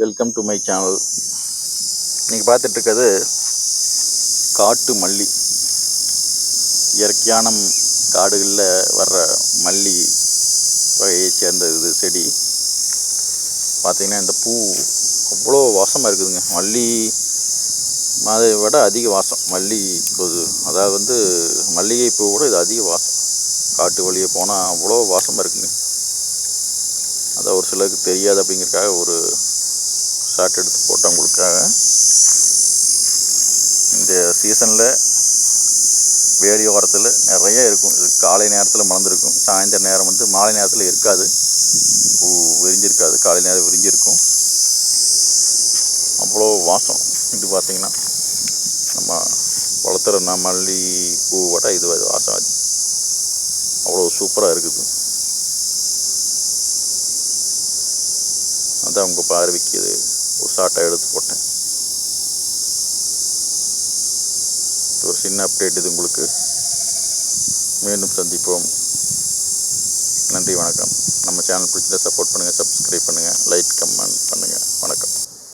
Welcome to my channel. நீங்கள் பார்த்துட்டு இருக்கிறது காட்டு மல்லி. இயற்கையான காடுகளில் வர்ற மல்லி வகையை சேர்ந்த இது செடி. பார்த்திங்கன்னா இந்த பூ அவ்வளோ வாசமாக இருக்குதுங்க. மல்லி அதை விட அதிக வாசம் மல்லி போது. அதாவது மல்லிகை பூ கூட இது அதிக வாசம். காட்டு வழியே போனால் அவ்வளோ வாசமாக இருக்குங்க. அதான் ஒரு சிலருக்கு தெரியாது அப்படிங்கிறதுக்காக ஒரு ஷார்ட் எடுத்து போட்டேன் உங்களுக்காக. இந்த சீசனில் வேலி ஓரத்தில் நிறைய இருக்கும். இது காலை நேரத்தில் மலர்ந்துருக்கும். சாயந்தர நேரம் மாலை நேரத்தில் இருக்காது, பூ விரிஞ்சிருக்காது. காலை நேரம் விரிஞ்சிருக்கும். அவ்வளோ வாசம். இது பார்த்திங்கன்னா நம்ம வளர்த்துற மல்லி பூவோட இது வாசம் ஆச்சு. அவ்வளோ சூப்பராக இருக்குது. அதான் உங்கள் பார்வைக்கு இது ஒரு ஷார்ட்டாக எடுத்து போட்டேன். ஒரு சின்ன அப்டேட் இது உங்களுக்கு. மீண்டும் சந்திப்போம். நன்றி, வணக்கம். நம்ம சேனல் பிடிச்சதை சப்போர்ட் பண்ணுங்கள், சப்ஸ்கிரைப் பண்ணுங்கள், லைக் கமெண்ட் பண்ணுங்கள். வணக்கம்.